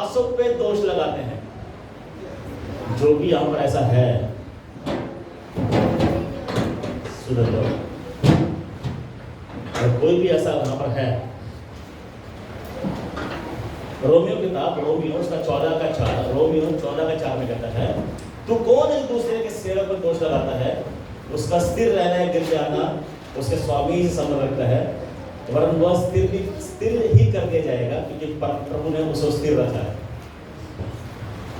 दासों पे दोष लगाते हैं। जो भी यहाँ पर ऐसा है, सुधर जाओ। और कोई भी ऐसा यहाँ पर है, रोमियो किताब, रोमियो उसका 14 का 4 में कहता है, तो कौन एक दूसरे के सिर पर दोष लगाता है, उसका स्थिर रहना है, गिर जाना उसके स्वामी से संबंध रखता है, वरन वह स्थिर ही कर दिया जाएगा, क्योंकि प्रभु ने उसे स्थिर रखा है।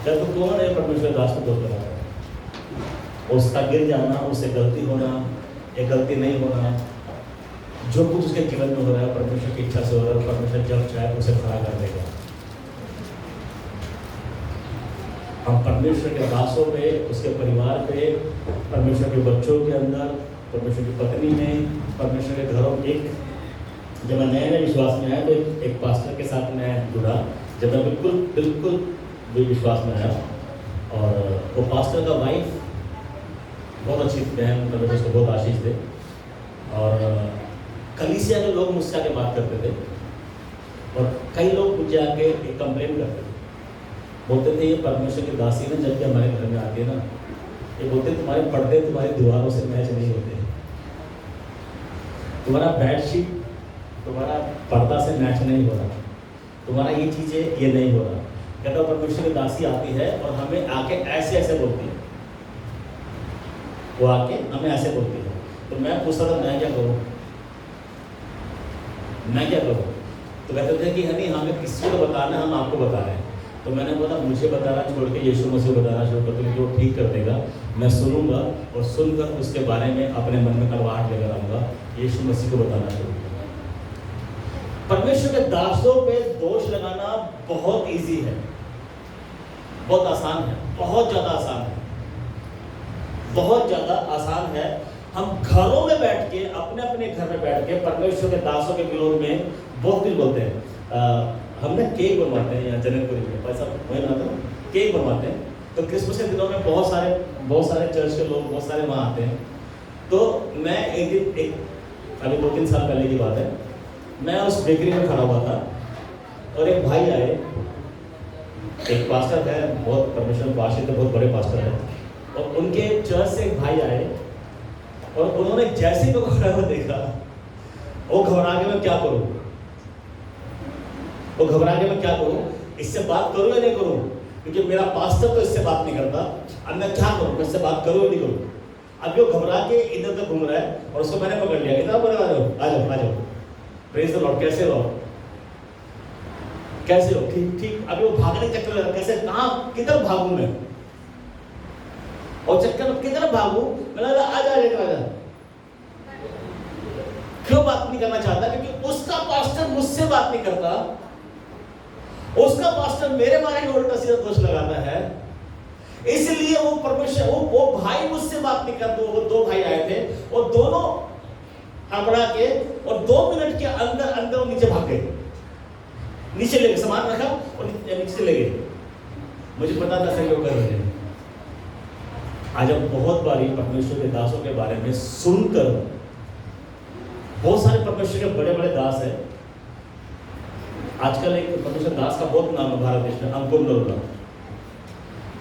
जब तो कौन है परमेश्वर दास को दोष लगाता है, उसका गिर जाना, उससे गलती होना या गलती नहीं होना, जो कुछ उसके जीवन में हो रहा है परमेश्वर की इच्छा से हो रहा है, परमेश्वर जब चाहे उसे खड़ा कर देगा। हम परमेश्वर के दासों पे, उसके परिवार पे, परमेश्वर के बच्चों के अंदर, परमेश्वर की पत्नी में, परमेश्वर के घरों में, जब मैं नए विश्वास में आया तो एक पास्टर के साथ मैं जुड़ा, जब मैं बिल्कुल भी विश्वास में आया, और वो पास्टर का वाइफ बहुत अच्छी बहन, परमेश्वर उसको बहुत आशीष दे, और कलीसिया के लोग मुझसे आके बात करते थे, और कई लोग मुझे आके एक कंप्लेन करते थे, बोलते थे ये परमेश्वर की दासी ना जब भी हमारे घर में आती है ना, ये बोलते तुम्हारे पर्दे तुम्हारी दीवारों से मैच नहीं होते, तुम्हारा बेडशीट तुम्हारा पर्दा से मैच नहीं हो रहा, तुम्हारा ये चीज़ें ये नहीं हो रहा। कहता परमेश्वर की दासी आती है और हमें आके ऐसे ऐसे बोलती है, वो आके हमें ऐसे बोलती है। तो मैं पूछता था मैं क्या करूँ, तो कहते थे कि हनी हमें किसी को बताना, हम आपको बता रहे हैं। तो मैंने बोला मुझे बताना छोड़ के यीशु मसीह को बताना शुरू कर दो, जो ठीक कर देगा, मैं सुनूंगा और सुनकर उसके बारे में अपने मन में कड़वाहट लेकर आऊँगा, यीशु मसीह को बताना शुरू करूँगा। परमेश्वर के दासों पे दोष लगाना बहुत ईजी है, बहुत आसान है, बहुत ज़्यादा आसान है, बहुत ज़्यादा आसान है। हम घरों में बैठ के, अपने अपने घर में बैठ के परमेश्वर के दासों के विरोध में बहुत कुछ बोलते हैं। हमने केक बनवाते हैं यहाँ जनकपुरी में, पैसा वही बनाते हैं, केक बनवाते हैं। तो क्रिसमस के दिनों में बहुत सारे चर्च के लोग, बहुत सारे वहाँ आते हैं। तो मैं एक दिन, अभी 2-3 साल पहले की बात है, मैं उस बेकरी में खड़ा हुआ था और एक भाई आए, एक पास्टर है, बहुत परमेश्वर को आशीष है, बहुत बड़े पास्टर है, और उनके चर्च से एक भाई आए और उन्होंने जैसे ही खड़ा हुआ देखा, वो घबरा के मैं क्या करूँ, इससे बात करूँ या नहीं करूँ, क्योंकि मेरा पास्टर तो इससे बात नहीं करता, अब मैं क्या करूँ, मैं इससे बात करूँ या नहीं करूँ। अब वो घबरा के इधर उधर घूम रहा है और उसको मैंने पकड़ लिया, इधर बोले आ जाओ, प्रेज द लॉर्ड, कैसे हो, ठीक। अभी वो भागने चक्कर लगा, कैसे, कहाँ, किधर भागूं मैं, और चक्कर किधर भागूं, मैंने कहा आजा। क्यों बात नहीं करना चाहता, क्योंकि उसका पास्टर मुझसे बात नहीं करता, उसका पास्टर मेरे बारे में उल्टा सीधा दोष लगाता है, इसलिए वो परमेश्वर, वो भाई मुझसे बात नहीं करते। वो 2 भाई आए थे, वो दोनों हड़बड़ा के और 2 मिनट के अंदर वो नीचे भाग गए, नीचे ले गए, सामान रखा और नीचे ले गए। मुझे पता था सही कर रहे हैं। आज हम बहुत बारी परमेश्वर के दासों के बारे में सुनकर, बहुत सारे परमेश्वर के बड़े बड़े दास हैं। आजकल एक परमेश्वर दास का बहुत नाम है भारत देश में, अंकुर नरुला।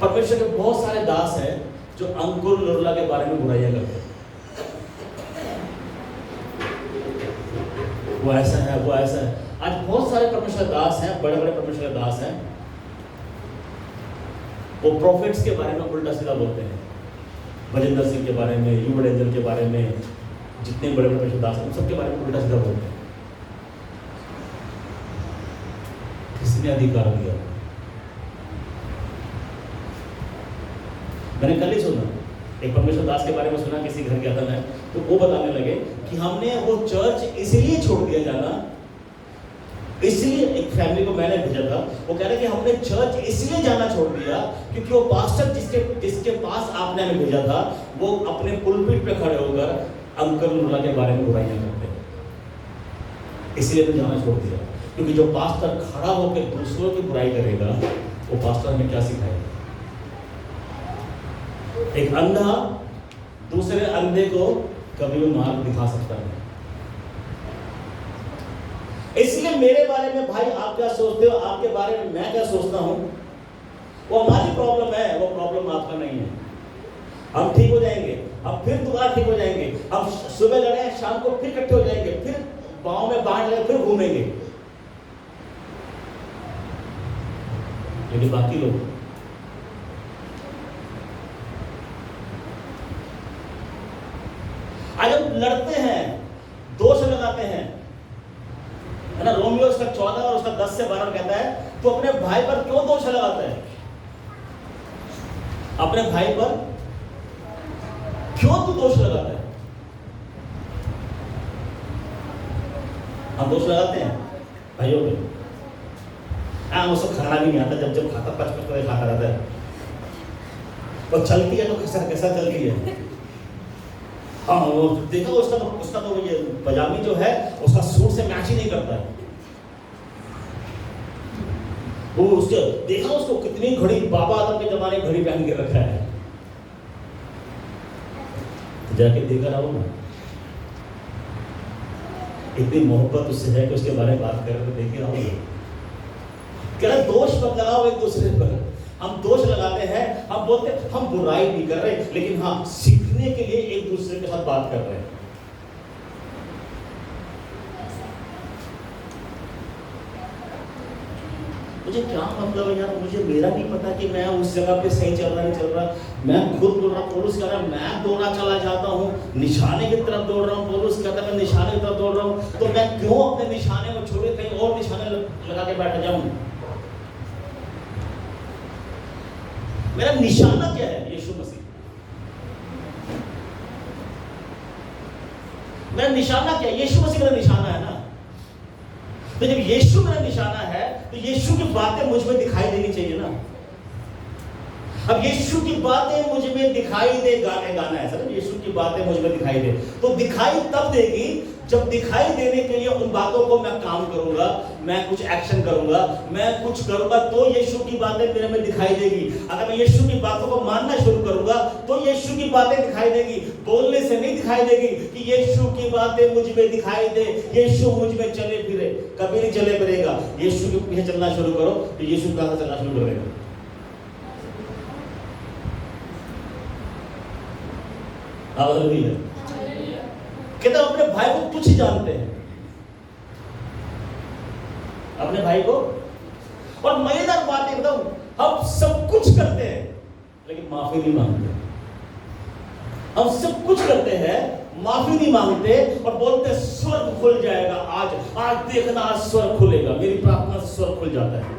परमेश्वर के बहुत सारे दास हैं जो अंकुर नरुला के बारे में बुराइयां करते हैं, वो ऐसा है। आज बहुत सारे परमेश्वर दास हैं, बड़े बड़े परमेश्वर दास हैं, वो प्रॉफिट्स के बारे में उल्टा सीधा बोलते हैं, भजेंद्र सिंह के बारे में, युवराज एंजल के बारे में, जितने बड़े बड़े परमेश्वर दास हैं, सबके बारे में उल्टा सीधा बोलते हैं। किसने अधिकार दिया? मैंने कल ही सुना, एक परमेश्वर दास के बारे में सुना, किसी घर गया था मैं, तो वो बताने लगे कि हमने वो चर्च इसलिए छोड़ दिया जाना, इसलिए एक फैमिली को मैंने भेजा था, वो कह रहे कि हमने चर्च इसलिए जाना छोड़ दिया क्योंकि वो पास्टर जिसके पास आपने हमें भेजा था, वो अपने पुलपिट पे खड़े होकर अंकुर नरुला के बारे में बुराइयां करते हैं, इसलिए तो जाना छोड़ दिया। क्योंकि जो पास्टर खड़ा होकर दूसरों की बुराई करेगा, वो पास्टर हमें क्या सिखाएगा? एक अंधा दूसरे अंधे को कभी भी मार्ग दिखा सकता है। इसलिए मेरे बारे में भाई आप क्या सोचते हो, आपके बारे में मैं क्या सोचता हूं, वो हमारी प्रॉब्लम है, वो प्रॉब्लम आपका नहीं है। हम ठीक हो जाएंगे, हम फिर दोबारा ठीक हो जाएंगे, हम सुबह लड़े शाम को फिर इकट्ठे हो जाएंगे, फिर गांव में बाहर लगे, फिर घूमेंगे। लेकिन बाकी लोग आज हम लड़ते हैं, दोष लगाते हैं, है ना। रोमियो उसका 14 और उसका 10 से 12 कहता है, तो अपने भाई पर क्यों दोष लगाता है, अपने भाई पर क्यों तू दोष लगाता है। हम दोष लगाते हैं भाइयों पे, उसको खाना भी नहीं आता, जब खाता पच खाता रहता है, और चलती है तो कैसा चलती है। हाँ, वो देखा उसका तो ये पजामी जो है उसका सूट से मैच ही नहीं करता है। वो उसके देखा उसको कितनी घड़ी, बाबा आदम के जमाने घड़ी पहन के रखा है, जाके देखा रहा ना, इतनी मोहब्बत उससे है कि उसके बारे में बात कर रहे देखे रहोगे। क्या दोष मत लगाओ एक दूसरे पर। हम दोष लगाते हैं, हम बोलते हैं हम बुराई नहीं कर रहे, लेकिन हाँ सीखने के लिए एक दूसरे के साथ बात कर रहे हैं। मुझे क्या मतलब है यार, मुझे मेरा नहीं पता कि मैं उस जगह पे सही चल रहा नहीं चल रहा। मैं खुद बोल रहा, पौलुस कह रहा मैं दौड़ा चला जाता हूँ, निशाने की तरफ दौड़ रहा हूँ। पौलुस कहता है मैं निशाने की तरफ दौड़ रहा हूँ, तो मैं क्यों अपने निशाने को छोड़े कहीं और निशाने लगा के बैठ जाऊं। मेरा निशाना क्या है, यीशु मसीह। मेरा निशाना क्या है, यीशु मसीह मेरा निशाना है ना। तो जब यीशु मेरा निशाना है तो यीशु की बातें मुझ में दिखाई देनी चाहिए ना। अब यीशु की बातें मुझ में दिखाई दे, गाना है सर, यीशु की बातें मुझ में दिखाई दे, तो दिखाई तब देगी जब दिखाई देने के लिए उन बातों को मैं काम करूंगा, मैं कुछ एक्शन करूंगा, मैं कुछ करूंगा, तो यीशु की बातें मेरे में दिखाई देगी। अगर मैं यीशु की बातों को मानना शुरू करूंगा तो यीशु की बातें दिखाई देगी, बोलने से नहीं दिखाई देगी कि यीशु की बातें मुझ में दिखाई दे, यीशु मुझ में चले फिरे, कभी नहीं चले फिरेगा। यीशु के पीछे चलना शुरू करो तो यीशु का चलना शुरू करेगा। हालेलुया। कहते अपने भाई को तुच्छ जानते हैं, अपने भाई को। और मजेदार बात है बताऊं, हम सब कुछ करते हैं लेकिन माफी नहीं मांगते। हम सब कुछ करते हैं, माफी नहीं मांगते और बोलते स्वर्ग खुल जाएगा, आज देखना, आज स्वर्ग खुलेगा। मेरी प्रार्थना से स्वर्ग खुल जाता है।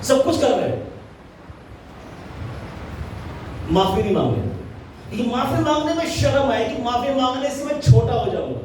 सब कुछ कर रहे हैं, माफी नहीं मांग रहे। ये माफी मांगने में शर्म है कि माफी मांगने से मैं छोटा हो जाऊंगा।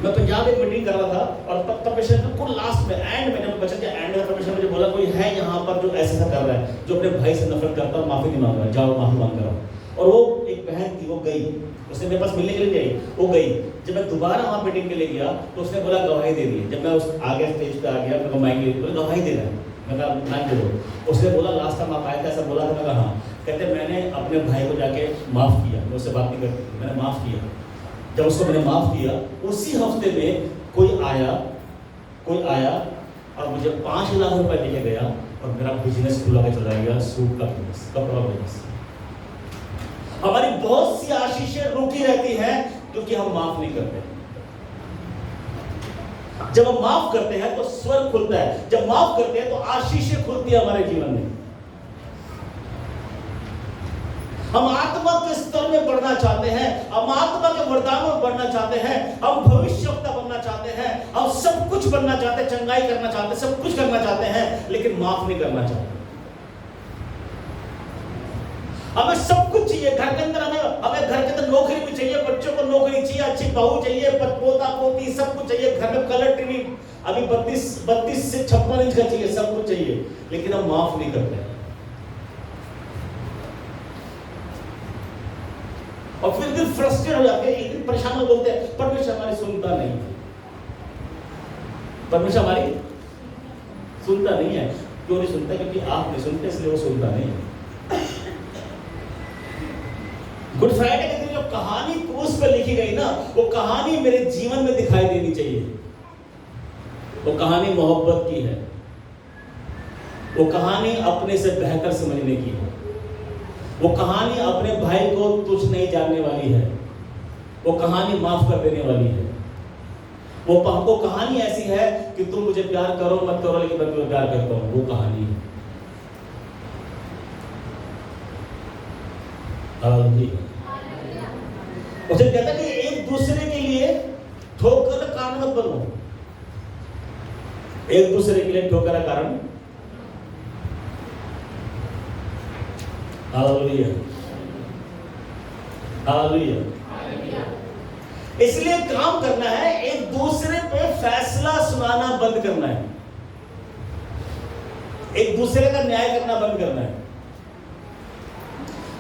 मैं पंजाब एक मीटिंग कर रहा था और तब परमेश्वर ने बिल्कुल लास्ट में एंड में, बचत के एंड में परमेश्वर मुझे बोला कोई है यहाँ पर जो ऐसा कर रहा है, जो अपने भाई से नफरत करता है, माफी नहीं मांग रहा है, जाओ माफी मांग कर आओ। और वो एक बहन थी, वो गई, उसने मेरे पास मिलने के लिए गई, वो गई। जब मैं दोबारा वहाँ मीटिंग के लिए गया तो उसने बोला गवाही दे दी। जब मैं उस आगे स्टेज पे आ गया, मैं माइक बोला गवाही दे रहा है, मैं कहा माइक दे दो। उसने बोला लास्ट टाइम आप आए थे ऐसा बोला था। मैं कहा हाँ। कहते मैंने अपने भाई को जाके माफ़ किया, मैं उससे बात नहीं करती, मैंने माफ़ किया। जब उसको मैंने माफ़ किया, उसी हफ्ते में कोई आया और मुझे 5 लाख रुपए लेके गया और मेरा बिजनेस खुला के चला गया, सूट का बिजनेस, कपड़ा बिजनेस। हमारी बहुत सी आशीषें रुकी रहती हैं क्योंकि हम माफ नहीं करते। जब हम माफ करते हैं तो स्वर्ग खुलता है, जब माफ करते हैं तो आशीषें खुलती है हमारे जीवन में। हम आत्मा के स्तर में बढ़ना चाहते हैं, हम आत्मा के वरदानों में बढ़ना चाहते हैं, हम भविष्यवक्ता बनना चाहते हैं, हम सब कुछ बनना चाहते हैं, चंगाई करना चाहते हैं, सब कुछ करना चाहते हैं, लेकिन माफ नहीं करना चाहते। हमें सब कुछ चाहिए घर के अंदर, हमें घर के अंदर नौकरी भी चाहिए, बच्चों को नौकरी चाहिए, अच्छी बहू चाहिए, पोता पोती सब कुछ चाहिए, घर में कलर टीवी अभी 32 से 56 इंच का चाहिए, सब कुछ चाहिए, लेकिन हम माफ नहीं करते। और फिर दिल फ्रस्ट्रेट हो जाते हैं, एक दिन परेशान हो, बोलते हैं परमेश्वर हमारी सुनता नहीं, परमेश्वर हमारी सुनता नहीं है। क्यों नहीं सुनता? क्योंकि आप नहीं सुनते, इसलिए वो सुनता नहीं है। गुड फ्राइडे के दिन जो कहानी क्रूस पे लिखी गई ना, वो कहानी मेरे जीवन में दिखाई देनी चाहिए। वो कहानी मोहब्बत की है, वो कहानी अपने से बेहतर समझने की है, वो कहानी अपने भाई को तुच्छ नहीं जानने वाली है, वो कहानी माफ कर देने वाली है। वो कहानी ऐसी है कि तुम मुझे प्यार करो मत करो, लेकिन मैं तुम्हें प्यार करता हूं, वो कहानी है। उसे कहता कि एक दूसरे के लिए ठोकर का कारण मत बनो, एक दूसरे के लिए ठोकर का कारण। Hallelujah, hallelujah. इसलिए काम करना है, एक दूसरे पे फैसला सुनाना बंद करना है, एक दूसरे का न्याय करना बंद करना है।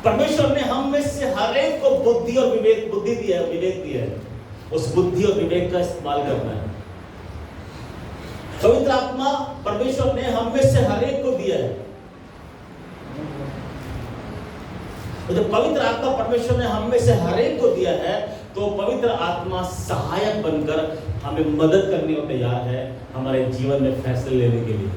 परमेश्वर ने हम में से हर एक को बुद्धि और विवेक दिया है, उस बुद्धि और विवेक का इस्तेमाल करना है। पवित्र आत्मा परमेश्वर ने हम में से हर एक को दिया है। तो जब पवित्र आत्मा परमेश्वर ने हम में से हर एक को दिया है, तो पवित्र आत्मा सहायक बनकर हमें मदद करने को तैयार है हमारे जीवन में फैसले लेने के लिए।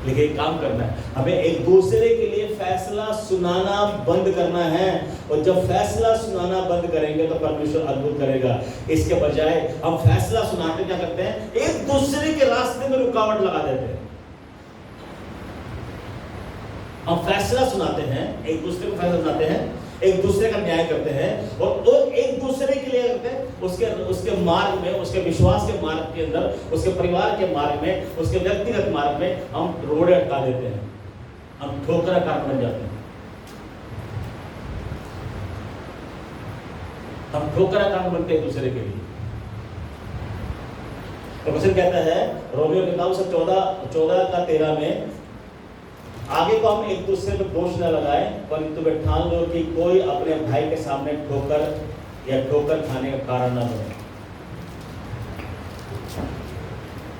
लेकिन एक काम करना है, हमें एक दूसरे के लिए फैसला सुनाना बंद करना है। और जब फैसला सुनाना बंद करेंगे तो परमेश्वर अद्भुत करेगा। इसके बजाय हम फैसला सुनाते क्या करते हैं, एक दूसरे के रास्ते में रुकावट लगा देते हैं। हम फैसला सुनाते हैं, एक दूसरे को फैसला सुनाते हैं, एक दूसरे का न्याय करते हैं, और एक दूसरे के लिए करते हैं उसके मार्ग में, उसके विश्वास के मार्ग के अंदर, उसके परिवार के मार्ग में, उसके व्यक्तिगत मार्ग में हम रोड़े अटका देते हैं, हम ठोकरा कारण बन जाते हैं। हम ठोकरा कारण बनते हैं एक दूसरे के लिए। तो कहता है रोमियो के किताब 14:13 में, आगे को हम एक दूसरे पर दोष न लगाएं, परंतु वे ठान लो कि कोई अपने भाई के सामने ठोकर खाने का कारण न बने।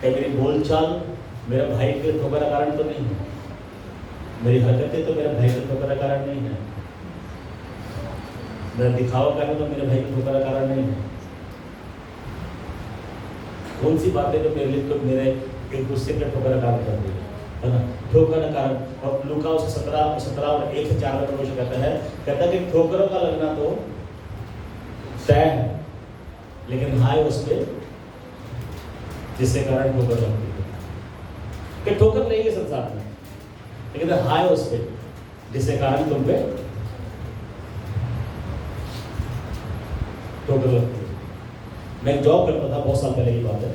मेरी बोलचाल मेरे भाई के ठोकर का कारण तो नहीं है, मेरी हरकतें तो मेरे भाई के ठोकर का कारण नहीं है, मेरा दिखावा करना तो मेरे भाई के ठोकर का कारण नहीं है। कौन सी बातें जो मेरे लिए तो मेरे एक दूसरे के ठोकर का कारण करती है ना, ठोकर का कारण। और लूका 17 और 1 से 4 में परमेश्वर कहता है कि ठोकरों का लगना तो तय है, लेकिन हाय उस पे जिसके कारण ठोकर लगती है। कि ठोकर नहीं है संसार में, लेकिन हाय उस पे जिसके कारण तुम पे ठोकर लगती है। मैं जॉब करता था, बहुत साल पहले की बात है,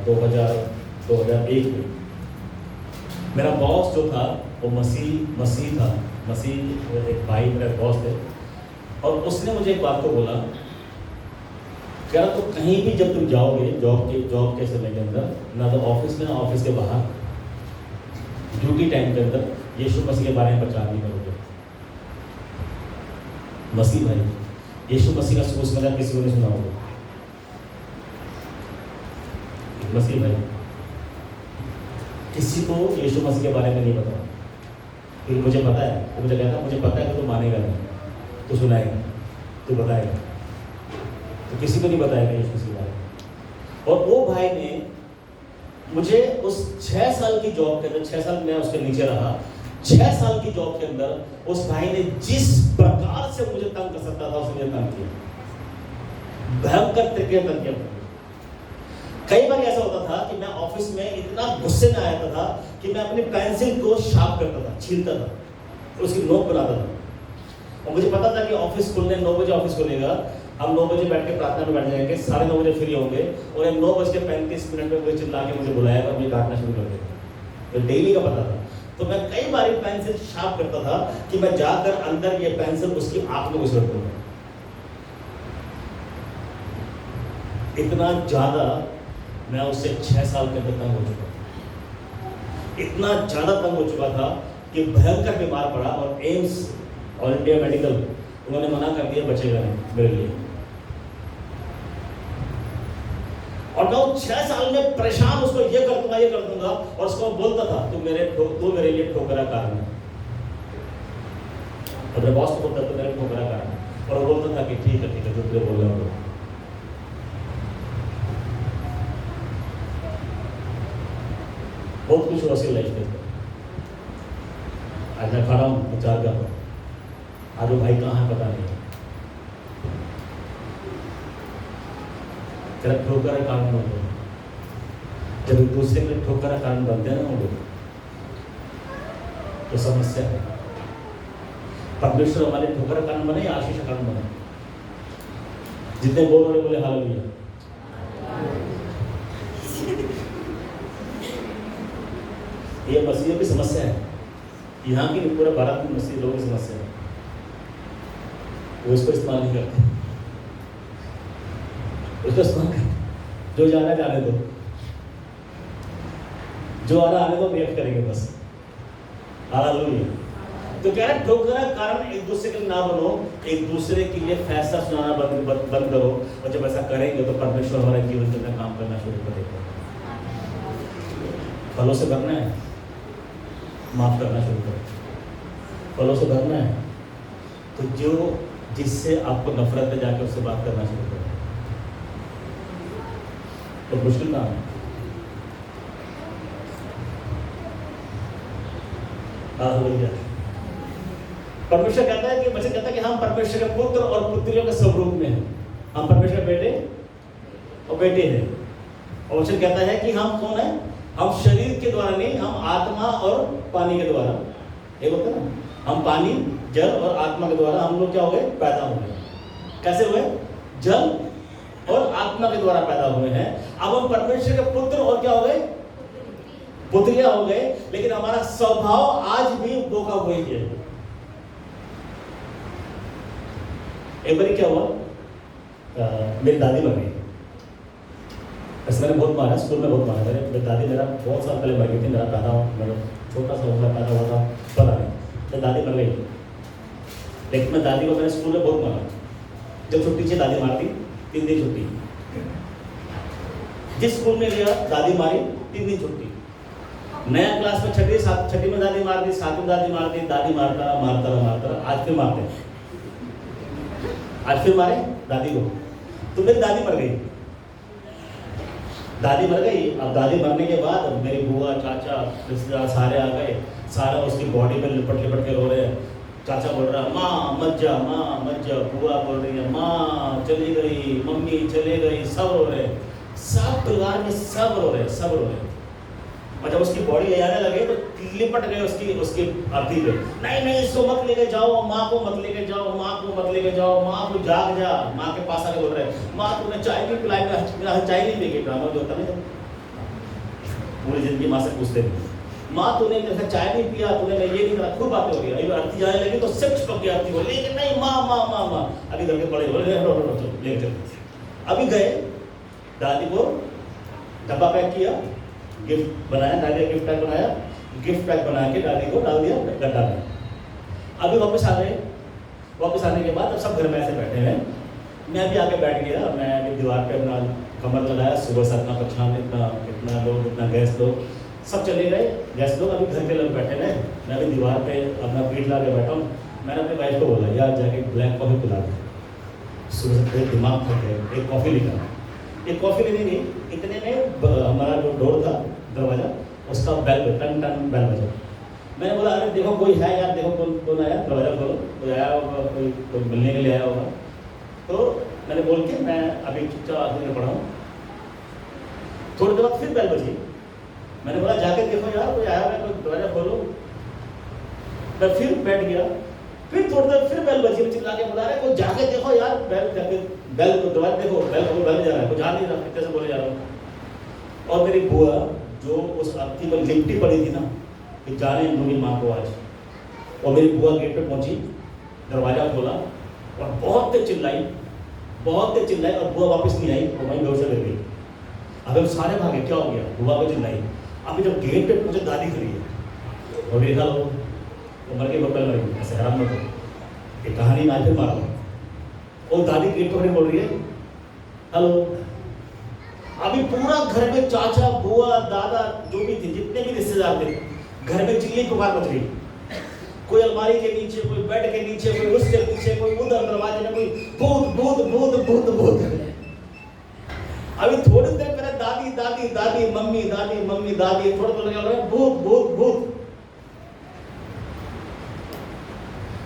2001 में। मेरा बॉस जो था वो मसीह था, एक भाई मेरे बॉस थे। और उसने मुझे एक बात को बोला, कह रहा तो कहीं भी जब तुम जाओगे जॉब के समय के अंदर, ना तो ऑफिस में ना ऑफिस के बाहर, ड्यूटी टाइम के अंदर यीशु मसीह के बारे में प्रचार नहीं करोगे। मसीह भाई, यीशु मसीह का सुसमाचार किसी को नहीं सुना होगा। मसीह भाई, किसी को यीशु मसीह के बारे में नहीं पता, क्योंकि मुझे पता है। तो मुझे कहता मुझे पता है कि तू मानेगा नहीं, तू सुनाएगा, तू बताएगा, तो किसी को नहीं बताएगा यीशु मसीह के बारे में। और वो भाई ने मुझे उस 6 साल की जॉब के अंदर, 6 साल मैं उसके नीचे रहा, 6 साल की जॉब के अंदर उस भाई ने जिस प्रकार से मुझे तंग कर सकता था उसने मुझे तंग किया, भयंकर तरीके से तंग किया। कई बार ऐसा होता था कि मैं ऑफिस में इतना गुस्से में आया था कि मैं अपनी पेंसिल को शार्प करता था, छीलता था, उसकी नोक बनाता था। और मुझे पता था कि ऑफिस खुलने 9 बजे ऑफिस खुलेगा, हम 9 बजे बैठ के प्रार्थना में बैठ जाएंगे, 9:30 बजे फ्री होंगे, और 9:35 में मुझे चिल्ला के मुझे बुलाएगा, मुझे काटना शुरू कर देगा। तो डेली का पता था। तो मैं कई बार पेंसिल शार्प करता था कि मैं जाकर अंदर ये पेंसिल उसकी आंख में घुसेड़ दूंगा। इतना ज्यादा मैं उससे 6 साल के अंदर तंग हो चुका था, इतना ज़्यादा तंग हो चुका था कि भयंकर बीमार पड़ा। और एम्स, ऑल इंडिया मेडिकल, उन्होंने मना कर दिया, बचेगा नहीं मेरे लिए। और मैं 6 साल में परेशान उसको ये कर दूंगा, और उसको बोलता था तू मेरे लिए ठोकरा कारण है। अपने बॉस को बोलता तो मेरे ठोकरा कारण, और वो बोलता था कि ठीक है जो तुझे बोल रहा हूँ। बहुत कुछ हुआ सी लाइफ में। आज मैं खड़ा हूँ विचार कर रहा हूँ, आलू भाई कहाँ है पता नहीं, तेरा ठोकर है कारण बन गए। जब एक दूसरे के लिए ठोकर है कारण बनते हैं ना वो लोग, तो समस्या है। परमेश्वर हमारे ठोकर का कारण बने या आशीष का कारण बने? जितने बोल रहे बोले हालेलुया। ये मसीह की समस्या है, यहाँ की पूरे भारत में मसीह लोगों की समस्या है, वो इसको इस्तेमाल नहीं करते, उसको इस्तेमाल करते। जो जा रहा है जाने दो, जो आ रहा आने दो, रिएक्ट करेंगे बस। हालेलुया। तो कह रहा है ठोकर कारण एक दूसरे के लिए ना बनो, एक दूसरे के लिए फैसला सुनाना बंद करो, और जब ऐसा करेंगे तो परमेश्वर हमारे जीवन के अंदर काम करना शुरू करेगा। फलों से भरना है, माफ करना शुरू करो। फलों से भरना है तो जो जिससे आपको नफरत है जाके उससे बात करना शुरू करो। तो मुश्किल काम है। परमेश्वर कहता है कि वचन कहता है कि हम परमेश्वर के पुत्र और पुत्रियों के स्वरूप में हैं। हम परमेश्वर के बेटे और बेटे हैं। और वचन कहता है कि हम कौन है? हम शरीर के द्वारा नहीं, हम आत्मा और पानी के द्वारा। एक होता है ना, हम पानी, जल और आत्मा के द्वारा हम लोग क्या हो गए? पैदा हो गए। कैसे हुए? जल और आत्मा के द्वारा पैदा हुए हैं। अब हम परमेश्वर के पुत्र और क्या हो गए? पुत्रियां हो गए। लेकिन हमारा स्वभाव आज भी वो का वही है। एक बार क्या हुआ, मेरी दादी मर गई। मैंने बहुत मारा, स्कूल में बहुत मारा। मेरी दादी मेरा बहुत साल पहले मर गई थी। मेरा पैदा मतलब छोटा सा होगा, पैदा हुआ था पता नहीं, तो दादी मर गई। लेकिन मैं दादी को मैंने स्कूल में बहुत मारा। जब छुट्टी से दादी मारती, 3 दिन छुट्टी। जिस स्कूल में गया दादी मारी, 3 दिन छुट्टी। नया क्लास में छठी में दादी मार दी, 7वीं दादी मार दी, दादी मारता आज फिर मारते हैं। आज फिर मारे दादी को। तो मेरी दादी मर गई। दादी मर गई। अब दादी मरने के बाद मेरी बुआ, चाचा, रिश्तेदार सारे आ गए। सारा उसकी बॉडी में लिपट के रो रहे हैं। चाचा बोल रहा माँ मत जा, माँ मत जा। बुआ बोल रही है माँ चली गई, मम्मी चले गई। सब रो रहे, सब परिवार में सब रो रहे। और जब उसकी बॉडी ले जाने लगे तो लिपट गए उसकी अर्थी पे। नहीं इसको मत लेके जाओ, माँ को मत लेके जाओ, माँ को जाग जा। माँ के पास आके बोल रहे माँ तूने चाय नहीं पिलाई, चाय नहीं देगी। ड्रामा जो होता है पूरी जिंदगी माँ से पूछते थे, माँ तूने चाय नहीं पिया, तूने ये नहीं करा। खूब बातें हो गई। अर्थी जाने लगी तो सिर्फ चिपक गया अर्थी को, लेकिन नहीं माँ। अभी घर के बड़े ले चल। अभी गए, दादी को डब्बा पैक किया, गिफ्ट बनाया, दादी गिफ्ट पैक बना के दादी को डाल दिया गड्ढा में। अभी वापस आ गए। वापस आने के बाद अब सब घर में ऐसे बैठे हैं। मैं भी आके बैठ गया। मैं भी दीवार पे अपना कमर लगाया। सुबह से इतना परेशान, इतना लोग, इतना गैस लोग, सब चले गए गैस लोग। अभी घर के लोग बैठे रहे। मैं भी दीवार पे अपना पीठ ला के बैठा हूँ। मैंने अपनी वाइफ को बोला यार जाके ब्लैक कॉफ़ी पिला दो। सुबह से दिमाग थक गए, एक कॉफ़ी लेकर। एक कॉफ़ी लेनी नहीं, इतने में हमारा जो डोर था, दरवाजा, उसका बेल टन बेल बजा। मैंने बोला अरे देखो कोई है यार, देखो कौन आया, दरवाजा खोलो। कोई आया होगा, कोई मिलने के लिए आया होगा। तो मैंने बोल के मैं अभी चुपचाप आदमी में पढ़ा हूँ। थोड़ी देर बाद फिर बेल बजी। मैंने बोला जाके देखो यार कोई आया है, कोई दरवाजा खोलो। मैं फिर बैठ गया। फिर थोड़ी देर फिर बेल बजी। चिल्ला के बोला रहे कोई जाके देखो यार, बेल जाके बेल दरवाजा देखो, बेल जा रहा है, कोई जा नहीं रहा, कैसे बोले जा रहा हूँ। और मेरी बुआ जो उस अर्थी पर लिपटी पड़ी थी ना कि जाने दूंगी माँ को आज, और मेरी बुआ गेट पे पहुंची, दरवाजा खोला और बहुत तेज चिल्लाई और बुआ वापस नहीं आई और वहीं बेहोश गिर गई। अब हम सारे भागे, क्या हो गया? बुआ को चिल्लाई। अभी जब गेट पे पहुंचे दादी खड़ी है और देखा लो तो मर गई, बब्बल मर गई। ऐसे हैरान मत हो, ये कहानी ना फिर मारा। और दादी गेट पर बोल रही है हेलो। अभी पूरा घर में चाचा, बुआ, दादा जो भी थे, जितने भी रिश्तेदार थे, घर में चिल्ली पुकार मच गई। कोई अलमारी के नीचे, कोई बेड के नीचे, कोई उसके पीछे, कोई उधर दरवाजे में, कोई भूत भूत भूत भूत भूत। अभी थोड़ी देर पहले दादी दादी दादी मम्मी दादी मम्मी दादी, थोड़ा तो लगे भूत भूत भूत।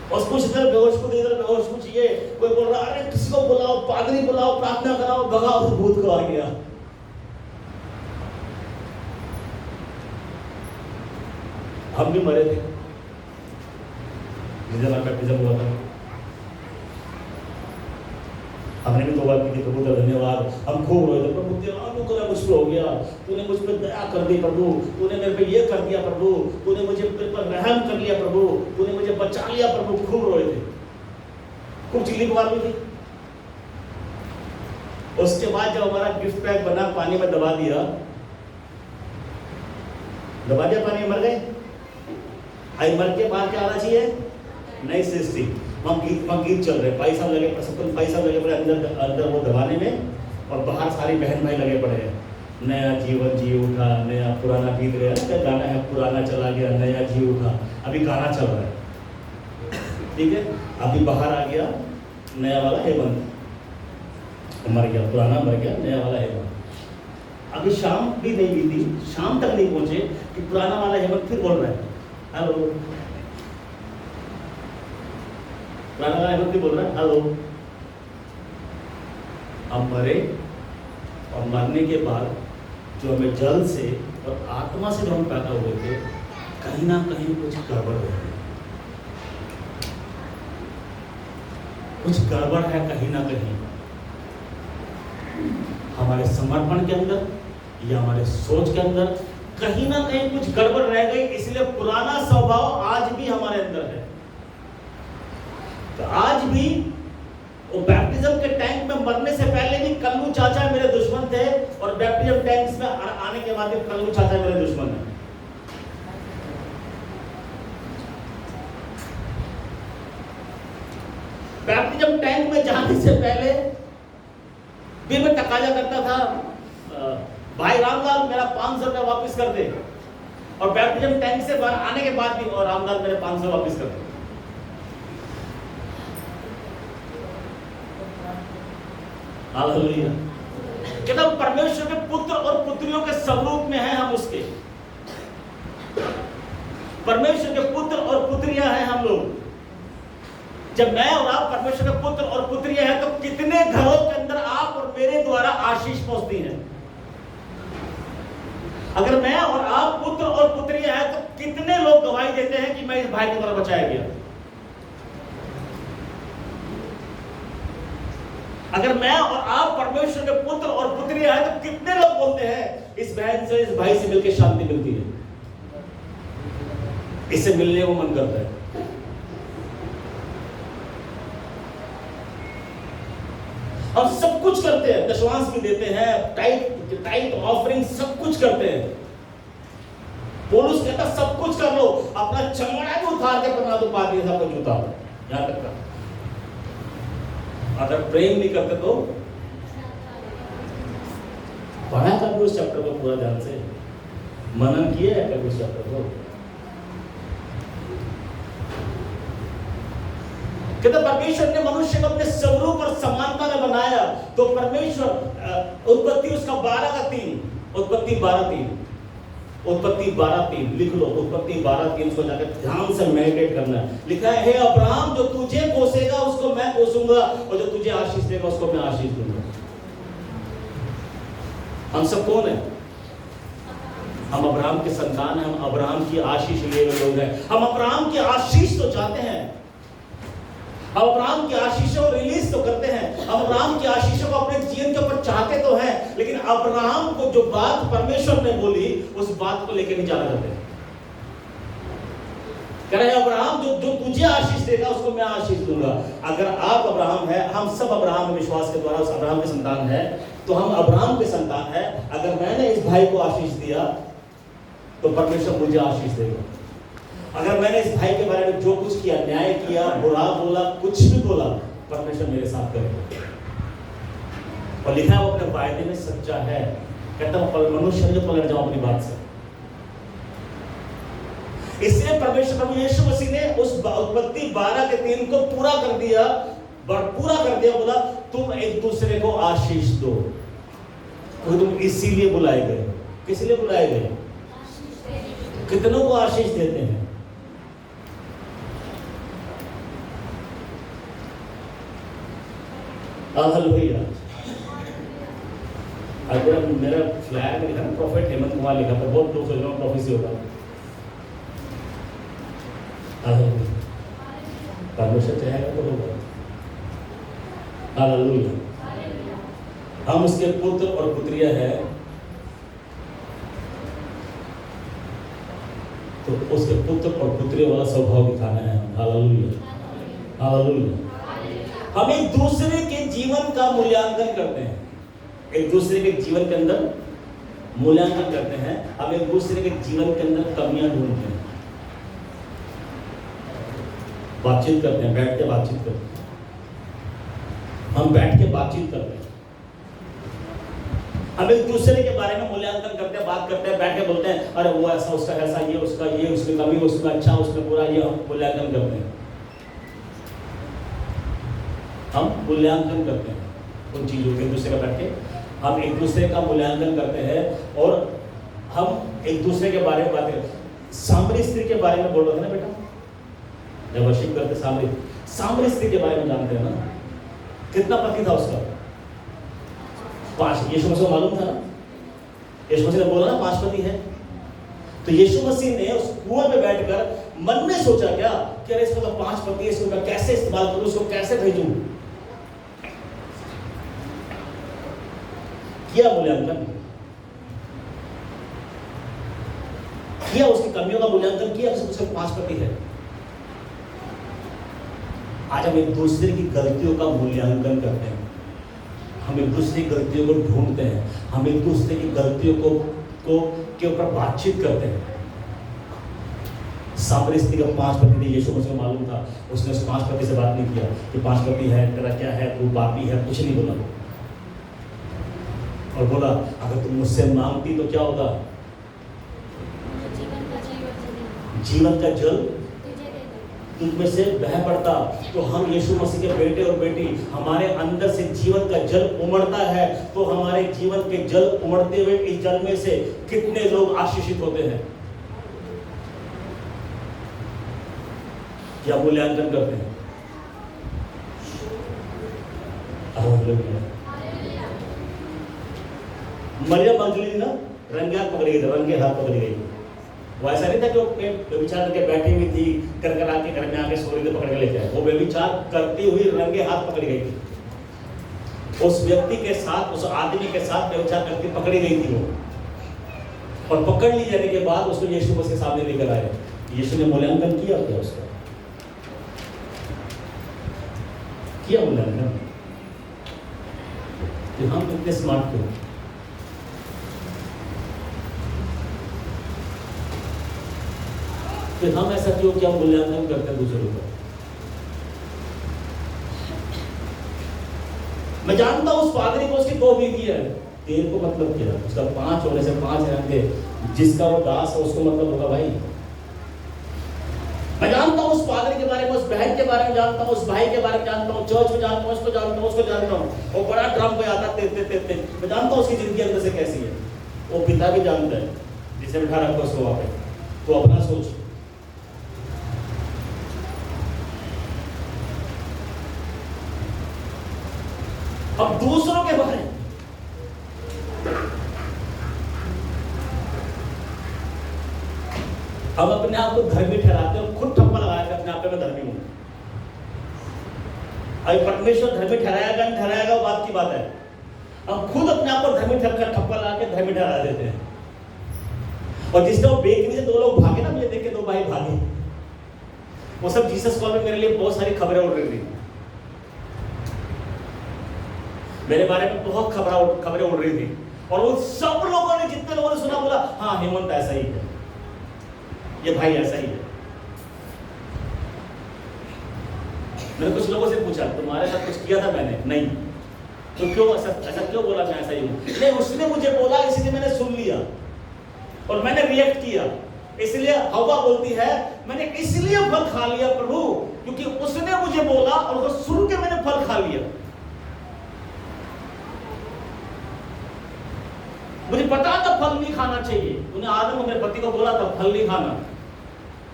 और कुछ इधर बेहोश, कुछ इधर बेहोश, कुछ ये, कोई बोल रहा अरे किसी को बुलाओ, पादरी बुलाओ, प्रार्थना कराओ, भगाओ उस भूत को, आ गया। हम भी मरे थे, बैप्टिज्म हुआ था, हमने भी तौबा की थी, प्रभु का धन्यवाद। हम खूब रोए थे, प्रभु तेरा अनुग्रह मुझ पर हो गया, तूने मुझ पर दया कर दी प्रभु, तूने मेरे पे ये कर दिया प्रभु, तूने मुझे पर रहम कर लिया प्रभु, तूने मुझे बचा लिया प्रभु। खूब रोए थे, खूब चिल्ली पुकार हुई थी। उसके बाद जब हमारा गिफ्ट पैक बना, पानी में दबा दिया पानी में, मर गए। आई मर के बाद क्या आना चाहिए? नई सृष्टि। वहाँ गीत चल रहे, भाई साहब लगे, भाई साहब लगे पड़े अंदर वो दबाने में, और बाहर सारी बहन भाई लगे पड़े हैं। नया जीवन जी उठा, नया पुराना बीत गया, क्या गाना है, पुराना चला गया नया जी उठा। अभी गाना चल रहा है, ठीक है। अभी बाहर आ गया नया वाला हेमंत, मर गया पुराना, मर गया नया वाला हेमंत। अभी शाम भी नहीं बीती, शाम तक नहीं पहुंचे कि पुराना वाला हेमंत फिर बोल रहा है हेलो, पुराना वाला हेमंत भी बोल रहा है हेलो। हम मरे, और मरने के बाद जो हमें जल से और आत्मा से जो हम पैदा हुए थे, कहीं ना कहीं कुछ गड़बड़ हो गई, कुछ गड़बड़ है कहीं ना कहीं हमारे समर्पण के अंदर या हमारे सोच के अंदर, कहीं ना कहीं कुछ गड़बड़ रह गई। इसलिए पुराना स्वभाव आज भी हमारे अंदर है। तो आज भी वो बैप्टिज्म के टैंक में मरने से पहले भी कल्लू चाचा मेरे दुश्मन थे, और बैप्टिज्म टैंक में आने के बाद भी कल्लू चाचा मेरे दुश्मन है। बैप्टिज्म टैंक में जाने से पहले भी मैं तकाजा करता था, भाई रामलाल मेरा 500 रुपया वापस कर दे, और बैप्टिज्म टैंक से बाहर आने के बाद भी, और रामलाल मेरे 500 वापस कर दे। हालेलुया। कहता परमेश्वर के पुत्र और पुत्रियों के स्वरूप में हैं हम उसके, परमेश्वर के पुत्र और पुत्रियां हैं हम लोग। जब मैं और आप परमेश्वर के पुत्र और पुत्रियां हैं, तो कितने घरों के अंदर आप और मेरे द्वारा आशीष पहुंचती है। अगर मैं और आप पुत्र और पुत्रियां हैं, तो कितने लोग गवाही देते हैं कि मैं इस भाई के द्वारा बचाया गया। अगर मैं और आप परमेश्वर के पुत्र और पुत्रियां हैं, तो कितने लोग बोलते हैं इस बहन से, इस भाई से मिलकर शांति मिलती है, इससे मिलने को मन करता है। हम सब कुछ करते हैं, दशवांश भी देते हैं, टाइट ऑफरिंग सब कुछ करते हैं। पौलुस कहता सब कुछ कर लो, अपना चमड़ा भी उतार के पहना दो, पादी का जूता, यहां तक का। अगर प्रेम नहीं करते तो पढ़ा कर उस चैप्टर को पूरा ध्यान से मनन किए कर उस चैप्टर को। कहते परमेश्वर ने मनुष्य को अपने स्वरूप और समानता में बनाया। तो परमेश्वर उत्पत्ति उसका 12:3, उत्पत्ति 12:3, उत्पत्ति 12:3 लिख लो, उत्पत्ति 12:3 को जाकर ध्यान से मेडिटेट करना है। लिखा है, हे अब्राहम जो तुझे कोसेगा उसको मैं कोसूंगा, और जो तुझे आशीष देगा उसको मैं आशीष दूंगा। हम सब कौन है? हम अब्राहम के संतान हैं, हम अब्राहम की आशीष लिए हुए लोग हैं। हम अब्राहम की आशीष तो चाहते हैं, हम अब्राहम की आशीषों को रिलीज तो करते हैं, हम अब्राहम की आशीषों को अपने जीवन के ऊपर चाहते तो हैं, लेकिन अब्राहम को जो बात परमेश्वर ने बोली उस बात को लेकर नहीं जाना चाहते। कह रहे अब्राहम जो तुझे आशीष देगा उसको मैं आशीष दूंगा। अगर आप अब्राहम है, हम सब अब्राहम में विश्वास के द्वारा उस अब्राहम के संतान है, तो हम अब्राहम के संतान है। अगर मैंने इस भाई को आशीष दिया तो परमेश्वर मुझे आशीष देगा। अगर मैंने इस भाई के बारे में जो कुछ किया, न्याय किया, बुरा बोला, कुछ भी बोला, परमेश्वर मेरे साथ करेगा। और लिखा है वो अपने वायदे में सच्चा है। कहता हूं मनुष्य जो पलट जाओ अपनी बात से। इससे इसलिए परमेश्वर प्रभु यीशु मसीह ने उस उत्पत्ति 12:3 को पूरा कर दिया, बोला तुम एक दूसरे को आशीष दो। तो तुम इसीलिए बुलाए गए। किस लिए बुलाए गए? कितनों को आशीष देते हैं? हालेलुया। अगर मेरा फ्लैग में लिखा ना प्रॉफेट हेमंत कुमार लिखा था, बहुत लोग सोच रहे प्रोफेसी होगा। परमेश्वर चाहेगा तो होगा। हालेलुया। हम उसके पुत्र और पुत्रियां हैं, तो उसके पुत्र और पुत्रियों वाला स्वभाव दिखाना है। Hallelujah, hallelujah. हम एक दूसरे के जीवन का मूल्यांकन करते हैं, एक दूसरे के जीवन के अंदर मूल्यांकन करते हैं। हम एक दूसरे के जीवन के अंदर कमियां ढूंढते हैं, बातचीत करते हैं, बैठ के बातचीत करते हैं। हम बैठ के बातचीत करते हैं, हम एक दूसरे के बारे में मूल्यांकन करते हैं, बात करते हैं, बैठ के बोलते हैं अरे वो ऐसा, उसका ऐसा, ये उसका ये, उसमें कमी, उसमें अच्छा, उसमें बुरा, ये हम मूल्यांकन करते हैं। हम मूल्यांकन करते हैं उन चीज़ों के, एक दूसरे का बैठ के हम एक दूसरे का मूल्यांकन करते हैं और हम एक दूसरे के बारे में बात करते। सामरी स्त्री के बारे में बोल रहे थे ना बेटा, जब वर्शिप करते सामरी स्त्री के बारे में जानते हैं ना, कितना पति था उसका? 5। यीशु मसीह को मालूम था ना, यीशु मसीह ने बोला ना 5 पति है। तो यीशु मसीह ने उस कुएं में बैठकर मन में सोचा क्या कि अरे इसको तो 5 पति है, इसको मैं कैसे इस्तेमाल करूं, इसको कैसे भेजूं? किया मूल्यांकन, किया उसकी कमियों का मूल्यांकन किया, उसके 5 पति है। आज हम एक दूसरे की गलतियों का मूल्यांकन करते हैं, हम एक दूसरे की गलतियों को ढूंढते हैं, हम एक दूसरे की गलतियों को के ऊपर बातचीत करते हैं। सामरी स्त्री का 5 पति थे, यीशु मसीह को मालूम था, उसने उस 5 पति से बात नहीं किया कि 5 पति है, तेरा क्या है, तू पापी है, कुछ नहीं बोला। और बोला अगर तुम मुझसे मांगती तो क्या होगा? जीवन का जल तुझ में से बह पड़ता। तो हम यीशु मसीह के बेटे और बेटी, हमारे अंदर से जीवन का जल उमड़ता है, तो हमारे जीवन के जल उमड़ते हुए इस जल में से कितने लोग आशीषित होते हैं? क्या मूल्यांकन करते हैं? मरियम मगदलीनी ना रंगे हाथ पकड़ी गई, रंगे हाथ पकड़ी गई। वो ऐसा नहीं था कि वो व्यभिचार करके बैठी हुई थी, कर के घर में आके सो रही थी, पकड़ के लेके आए। वो व्यभिचार करती हुई रंगे हाथ पकड़ी गई थी। उस व्यक्ति के साथ, उस आदमी के साथ व्यभिचार करके पकड़ी गई थी वो, और पकड़ ली जाने के बाद उसको यीशु मसीह के सामने लेकर आए। यीशु ने मूल्यांकन किया क्या उसका? किया मूल्यांकन कि हम कितने स्मार्ट थे। कि हम ऐसा क्यों क्या मूल्यांकन करते हैं दूसरों का? मैं जानता हूं उस पादरी को उसकी 2 बीवी है, 3 को मतलब क्या? उसका 5 होने से 5 रहेंगे, जिसका वो दास है उसको मतलब होगा भाई। मैं जानता हूं उस पादरी के बारे में, उस बहन के बारे में जानता हूं, उस भाई के बारे में जानता हूं, चर्च में जानता हूं, उसको जानता हूं, उसको जानता हूं। वो बड़ा ड्रम पे आता ते मैं जानता हूं उसकी जिंदगी अंदर से कैसी है। वो पिता भी जानता है, जिसे बिठा रखा उसको वहां पे। तो अपना सोच। अब दूसरों के बारे में अब अपने आप को धर्मी ठहराते हैं, खुद ठप्पा लगाते हैं अपने आप पे मैं धर्मी हूं। अभी परमेश्वर धर्मी ठहराएगा नहीं ठहराएगा वो बात की बात है। अब खुद अपने आप को धर्मी ठप्पा लगा के धर्मी ठहरा देते हैं। और जिसने वो बेकरी से 2 लोग भागे ना, मुझे देख के 2 भाई भागे, वो सब जीसस कॉल में मेरे लिए बहुत सारी खबरें उड़ रही थी, मेरे बारे में बहुत खबरें उड़ रही थी। और वो सब लोगों ने, जितने लोगों ने सुना, बोला हाँ हेमंत ऐसा ही है, ये भाई ऐसा ही है। मैंने कुछ लोगों से पूछा तुम्हारे साथ कुछ किया था? मैंने नहीं। तो क्यों ऐसा क्यों बोला? मैं ऐसा ही हूं। नहीं, उसने मुझे बोला इसलिए मैंने सुन लिया और मैंने रिएक्ट किया। इसलिए हवा बोलती है मैंने इसलिए फल खा लिया प्रभु क्योंकि उसने मुझे बोला और वो सुन के मैंने फल खा लिया। मुझे पता था फल नहीं खाना चाहिए, उन्हें आदम अपने पति को बोला था फल नहीं खाना,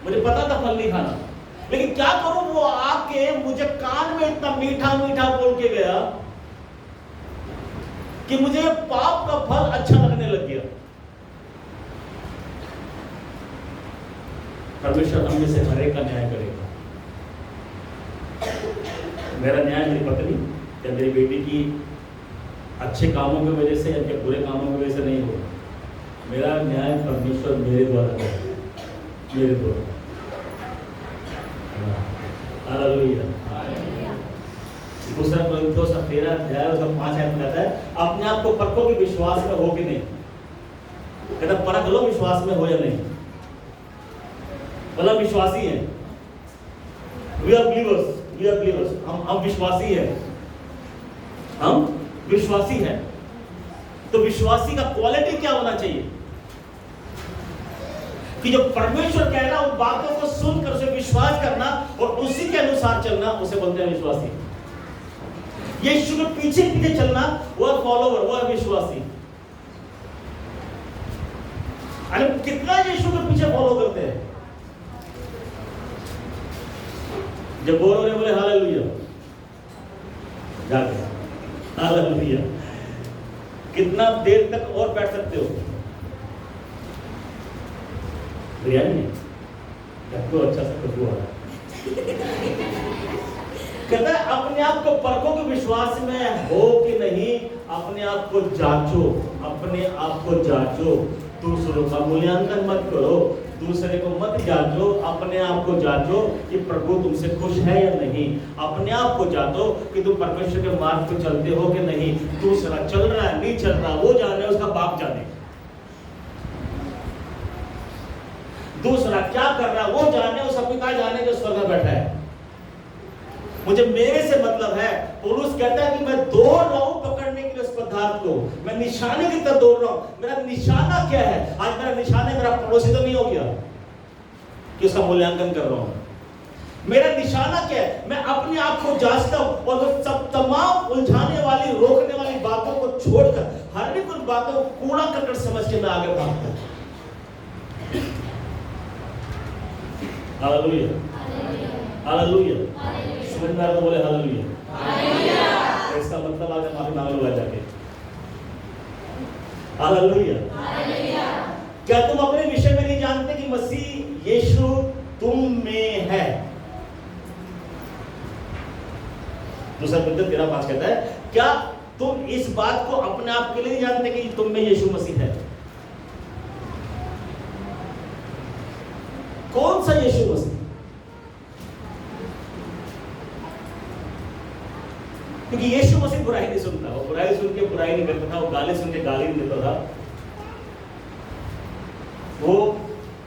मुझे पता था फल नहीं खाना, लेकिन क्या करूं वो आके मुझे कान में इतना मीठा मीठा बोल के गया कि मुझे पाप का फल अच्छा लगने लग गया। परमेश्वर हम में से हर एक का न्याय करेगा। मेरा न्याय मेरी पत्नी या मेरी बेटी की अच्छे कामों की वजह से या फिर बुरे कामों की वजह से नहीं होगा। मेरा न्याय परमेश्वर मेरे द्वारा करेगा, मेरे द्वारा। हालेलुया। दूसरा कोरिन्थियों 13 अध्याय उसका 5 आयत में कहता है अपने आप को परखो कि विश्वास में हो कि नहीं। कहता परख लो विश्वास में हो या नहीं। मतलब विश्वासी हैं, वी आर बिलीवर्स, हम विश्वासी हैं, हम विश्वासी हैं। तो विश्वासी का क्वालिटी क्या होना चाहिए कि जो परमेश्वर कह रहा है उन बातों को सुनकर उसे विश्वास करना और उसी के अनुसार चलना, उसे बोलते हैं विश्वासी। यीशु के पीछे पीछे चलना वो है फॉलोवर, वो है विश्वासी। अरे कितना यीशु के पीछे फॉलो करते हैं। जब बोल रहे बोले हालेलुया जाके हालेलुया। कितना देर तक और बैठ सकते हो? बिरयानी आपको अच्छा सा खुशबू आ रहा है। कहता है अपने आप को परखो कि विश्वास में हो कि नहीं। अपने आप को जांचो, अपने आप को जांचो। दूसरों का मूल्यांकन मत करो, दूसरे को मत जांचो, अपने आप को जांचो कि प्रभु तुमसे खुश है या नहीं। अपने आप को जांचो कि तुम परमेश्वर के मार्ग पे चलते हो कि नहीं। दूसरा चल रहा है नहीं चल रहा वो जाने, उसका बाप जाने। दूसरा क्या कर रहा है वो जाने, उसका पिता जाने जो स्वर्ग में बैठा है। मुझे मेरे से मतलब है। पौलुस कहता है कि मैं दौड़ रहा हूं पकड़ने के लिए उस पदार्थ को, मैं निशाने की तरफ दौड़ रहा हूं। मेरा निशाना क्या है? आज मेरा निशाना मेरा पड़ोसी तो नहीं हो गया कि उसका मूल्यांकन कर रहा हूं। मेरा निशाना क्या है? मैं अपने आप को जांचता हूं और वो सब तमाम उलझाने वाली रोकने वाली बातों को छोड़कर हर एक उन बातों को कूड़ा करकट समझ के मैं आगे भागता हूं। Hallelujah hallelujah. समझदार तो बोले हालेलुया। इसका मतलब आज माफी मांग लो जाके। हालेलुया। क्या तुम अपने विषय में नहीं जानते कि मसीह यीशु तुम में है? दूसरा कोरिन्थियों 13:5 कहता है क्या तुम इस बात को अपने आप के लिए नहीं जानते कि तुम में यीशु मसीह है? कौन सा यीशु मसीह? क्योंकि यीशु मसीह बुराई नहीं सुनता, वो बुराई सुन के बुराई नहीं करता था, वो गाली सुन के गाली नहीं देता था, वो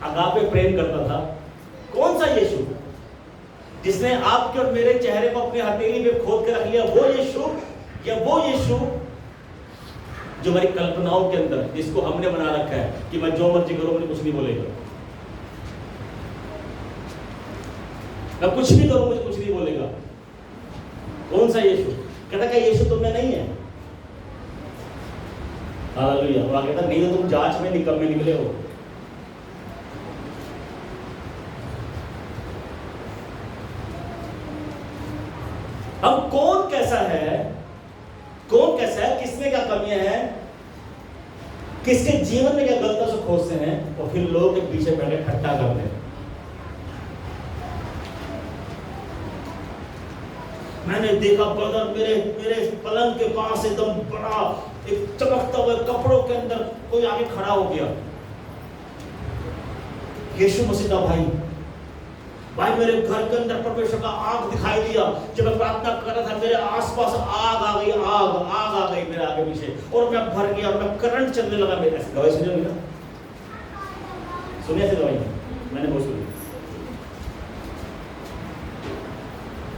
अगापे प्रेम करता था। कौन सा यीशु? जिसने आपके और मेरे चेहरे को अपनी हथेली में खोद के रख लिया, वो यीशु? या वो यीशु जो हमारी कल्पनाओं के अंदर जिसको हमने बना रखा है कि मैं जो मर्जी करूं मुझे कुछ नहीं बोलेगा, मैं कुछ भी करूं मुझे कुछ नहीं बोलेगा। कौन सा यीशु? कहता क्या यीशु तुम में नहीं है? हालेलुया। वो कहता नहीं तो तुम जांच में निकम्मे निकले हो। अब कौन कैसा है, कौन कैसा है, किसमें क्या कमियां हैं, किसके जीवन में क्या गलतियां से खोजते हैं और फिर लोग के पीछे बैठे ठट्टा करते हैं। मैंने देखा ब्रदर मेरे पलंग के पास एकदम बड़ा एक चमकता हुए कपड़ों के अंदर कोई आगे खड़ा हो गया। यीशु मसीह का भाई मेरे घर के अंदर परमेश्वर का आग दिखाई दिया। जब मैं प्रार्थना कर रहा था मेरे आसपास आग आ गई, आग आ गई मेरे आगे पीछे और मैं भर गया, मैं करंट चलने लगा। मेरे ऐसे गवाही सुनिए ना, सुनिए ऐसे गवाही मैंने बहुत सुनी।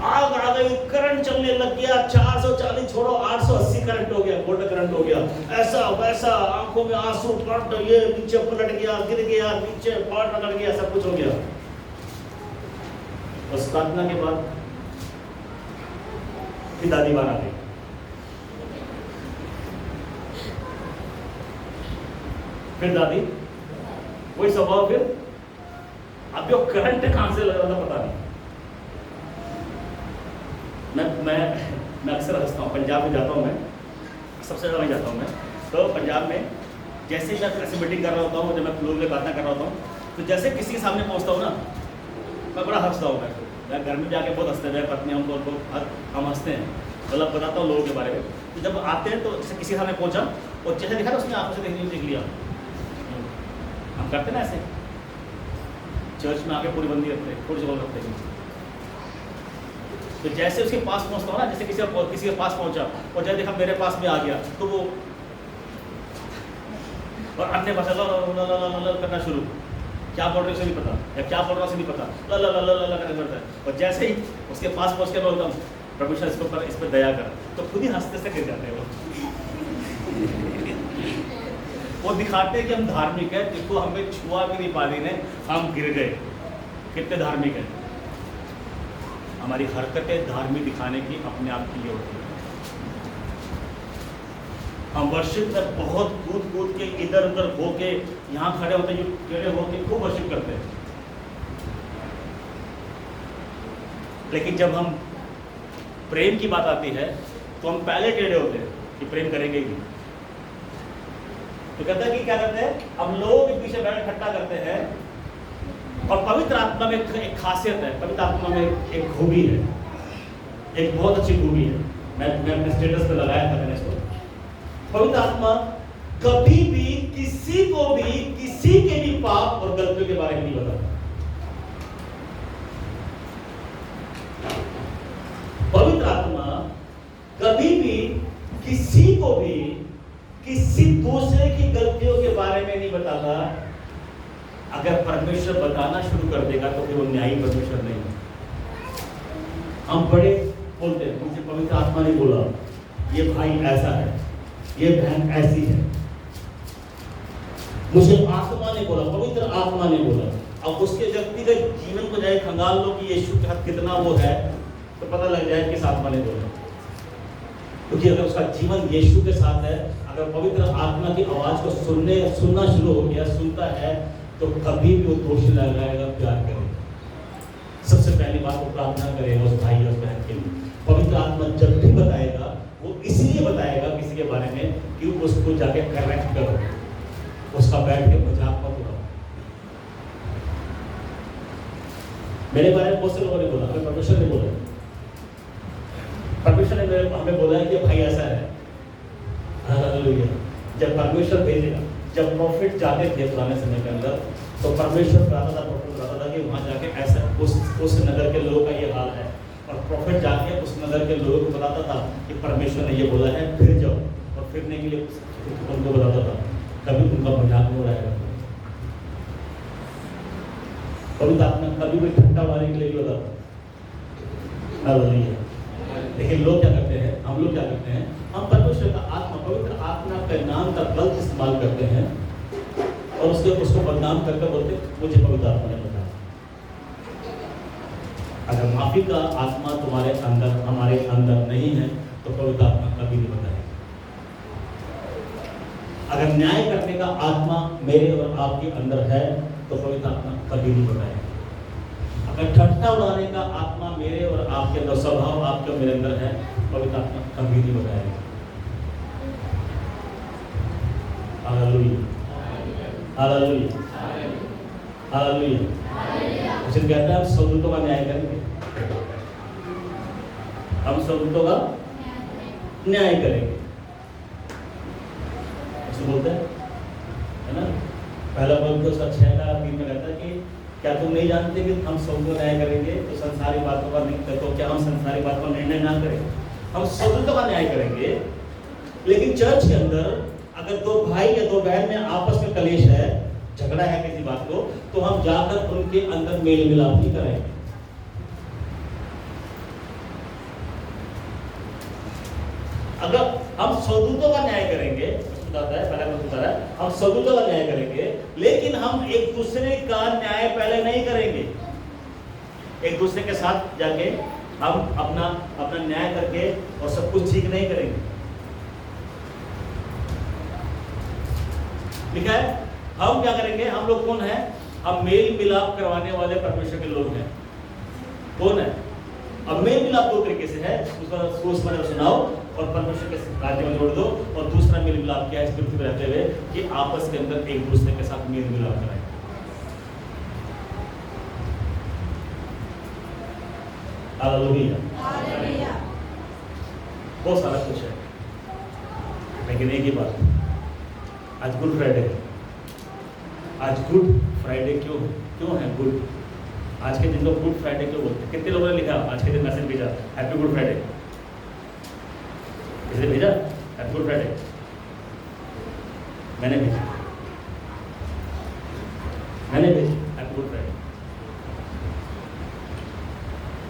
आग आ गई, करंट चलने लग गया, 440 छोड़ो 880 करंट हो गया, गोल्ड करंट हो गया, ऐसा वैसा, आंखों में आंसू पलट, ये नीचे पलट गया, गिर गया, नीचे पार रगड़ गया, सब कुछ हो गया। उस प्रार्थना के बाद फिर दादी बाहर आ गई। फिर दादी वही स्वभाव, फिर अब जो करंट कहां से लग रहा था पता नहीं। मैं अक्सर हंसता हूँ, पंजाब में जाता हूँ, मैं सबसे ज़्यादा जाता हूँ मैं, तो पंजाब में जैसे ही मैं ऐसी मीटिंग कर रहा होता हूँ, जब मैं लोगों से बातें कर रहा होता हूँ, तो जैसे किसी के सामने पहुँचता हूँ ना, मैं बड़ा हंसता हूँ। मैं घर में जाके बहुत हंसते हैं, पत्नी हम हंसते हैं, मतलब बताता हूँ लोगों के बारे में। तो जब आते हैं तो जैसे किसी के सामने पहुँचा और जैसे दिखा था उसने आंखों से देख लिया, हम करते ना ऐसे, चर्च में आके पूरी बंदी रखते हैं, थोड़ी सी बोल रखते हैं। तो जैसे उसके पास पहुंचता हो ना, जैसे किसी के पास पहुंचा और जैसे देखा मेरे पास में आ गया, तो वो और अन्य भाषा करना शुरू, क्या बोल रहे उसे नहीं पता, या क्या बोल रहा उसे नहीं पता, ला करना पड़ता है। और जैसे ही उसके पास पहुंच के बोलता हूँ परमेश्वर इस पर दया कर, तो खुद ही हंसते से गिर जाते हैं वो दिखाते हैं कि हम धार्मिक है, जिसको हमें छुआ भी नहीं पानी ने, हम गिर गए। कितने धार्मिक है, हमारी हरकतें धार्मिक दिखाने की अपने आप के लिए होती है। हम वर्शिप में बहुत कूद कूद के इधर उधर होके यहाँ खड़े होते हैं, टेढ़े होके खूब वर्शिप करते हैं, लेकिन जब हम प्रेम की बात आती है तो हम पहले टेढ़े होते हैं कि प्रेम करेंगे ही। तो कहता है कि क्या करते हैं, हम लोगों के पीछे बैठ इकट्ठा करते हैं। और पवित्र आत्मा में एक खासियत है, पवित्र आत्मा में एक खूबी है, एक बहुत अच्छी खूबी है। मैं अपने स्टेटस पे लगाया था मैंने इसको। पवित्र आत्मा कभी भी किसी को भी किसी के भी पाप और गलतियों के बारे में नहीं बताता। पवित्र आत्मा कभी भी किसी को भी किसी दूसरे की गलतियों के बारे में नहीं बताता। अगर परमेश्वर बताना शुरू कर देगा तो फिर वो न्यायी परमेश्वर नहीं है। हम बड़े बोलते हैं, मुझे पवित्र आत्मा ने बोला, ये भाई ऐसा है, ये बहन ऐसी है, मुझे आत्मा ने बोला, पवित्र आत्मा ने बोला। अब उसके व्यक्तिगत जीवन को जाए खंगाल लो कि यीशु के साथ कितना वो है, तो पता लग जाए किस आत्मा ने बोला। क्योंकि अगर उसका जीवन यीशु के साथ है, अगर पवित्र आत्मा की आवाज को सुनना शुरू हो गया, सुनता है, तो कभी भी वो दोषी लगाएगा, प्यार करेगा। सबसे पहली बात वो प्रार्थना करेगा उस भाई और बहन के लिए। पवित्र आत्मा जब भी बताएगा वो इसलिए बताएगा किसी के बारे में कि उसको जाके करेक्ट करो, उसका बैठ के मजाक मत उड़ाओ। मेरे बारे में बहुत से लोगों ने बोला, हमें परमेश्वर ने बोला, परमेश्वर ने हमें बोला है कि भाई ऐसा है। हालेलुया। जब परमेश्वर भेजेगा, जब प्रॉफिट जाते थे पुराने समय के अंदर, तो परमेश्वर बताता था, प्रॉफिट बताता था कि वहाँ जाके ऐसा उस नगर के लोगों का ये हाल है, और प्रॉफिट जाके उस नगर के लोगों को बताता था कि परमेश्वर ने ये बोला है, फिर जाओ। और फिरने के लिए उनको बताता था, कभी उनका मजाक नहीं उड़ाएगा। पवित्र आत्मा कभी कोई ठट्टा उड़ाने के लिए भी बताता। हालेलुया। लेकिन लोग क्या करते हैं, हम लोग क्या करते हैं, हम परमेश्वर का आत्मा, पवित्र आत्मा के नाम का गलत इस्तेमाल करते हैं और उसको बदनाम करके बोलते मुझे पवित्र आत्मा ने बताया। अगर माफी का आत्मा तुम्हारे अंदर, हमारे अंदर नहीं है, तो पवित्र आत्मा कभी नहीं बताएगा। अगर न्याय करने का आत्मा मेरे और आपके अंदर है, तो पवित्र आत्मा कभी नहीं बताएगा। अगर ठट्ठा उड़ाने का आत्मा मेरे और आपके अंदर, स्वभाव आपके मेरे अंदर है, पवित्र आत्मा कभी नहीं बताएगा। Hallelujah, hallelujah, hallelujah. उसे कहता है हम स्वर्गदूतों का न्याय करेंगे, हम स्वर्गदूतों का न्याय करेंगे, उसे बोलते है ना। पहला पद उसका 6:3 में कहता है कि क्या तुम नहीं जानते कि हम स्वर्ग का न्याय करेंगे, तो संसारी बातों का नहीं, तो क्या हम संसारी बातों का निर्णय ना करें, हम स्वर्ग का न्याय करेंगे। लेकिन चर्च के अंदर अगर दो भाई या दो बहन में आपस में कलेश है, झगड़ा है किसी बात को, तो हम जाकर उनके अंदर मेल मिलाप नहीं करेंगे। अगर हम स्वदूतों का न्याय करेंगे, बताता है पहले मैं बता रहा है, हम स्वदूतों का न्याय करेंगे, लेकिन हम एक दूसरे का न्याय पहले नहीं करेंगे। एक दूसरे के साथ जाके हम अपना न्याय करके और सब कुछ ठीक नहीं करेंगे। लिखा है हम क्या करेंगे, हम लोग कौन है, हम मेल मिलाप करवाने वाले परमेश्वर के लोग हैं। कौन है? अब मेल मिलाप दो तरीके से है, उसका सुनाओ और परमेश्वर के राज्य में जोड़ दो, और दूसरा मेल मिलाप क्या है, इस पृथ्वी पर रहते हुए कि आपस के अंदर एक दूसरे के साथ मेल मिलाप कराएं। हालेलुया। बहुत सारा कुछ है, लेकिन एक ही बात, आज गुड फ्राइडे है। आज गुड फ्राइडे क्यों है गुड? आज के दिन को गुड फ्राइडे क्यों बोलते हैं? कितने लोगों ने लिखा आज के दिन मैसेज भेजा, हैप्पी गुड फ्राइडे? किसने भेजा हैप्पी गुड फ्राइडे? मैंने भेजा हैप्पी गुड फ्राइडे।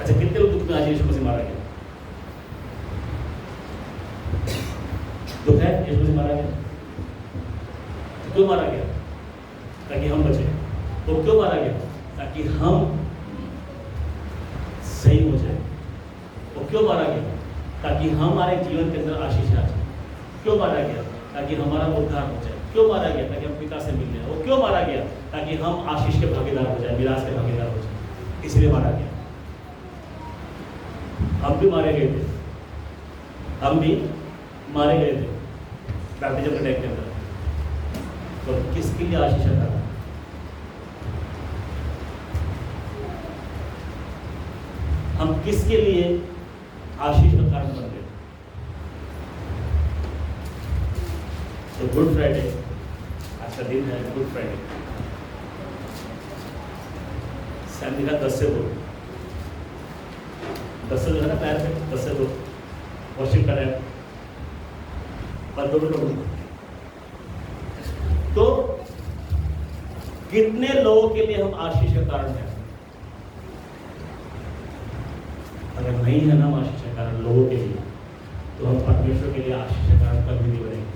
अच्छा, कितने लोग दुख में आज यीशु मसीह मारा गया? दुख है यीशु मसीह मारा गया। तो क्यों मारा गया? ताकि हम बचे। तो क्यों मारा गया? ताकि हम सही हो जाए। वो क्यों मारा गया? ताकि हमारे जीवन के अंदर आशीष आ जाए। क्यों मारा गया? ताकि हमारा उद्धार हो जाए। क्यों मारा गया? ताकि हम पिता से मिल जाए। वो क्यों मारा गया? ताकि हम आशीष के भागीदार हो जाए, मिरास के भागीदार हो जाए। इसलिए मारा गया। हम भी मारे गए थे, हम भी मारे गए थे बैप्टिज्म के टाइम के अंदर। तो किसके लिए आशीष था? हम किसके लिए आशीष का कारण बन गए? तो गुड फ्राइडे आज का दिन है, गुड फ्राइडे। सैम लिखा 10 से 2, 10 से 2 है ना पैर पे, 10 से 2 वर्शिप कर रहे हैं पर 2 मिनट। तो कितने लोगों के लिए हम आशीष का कारण हैं? अगर नहीं है ना आशीष का कारण लोगों के लिए, तो हम परमेश्वर के लिए आशीष का कारण कभी नहीं बनेंगे।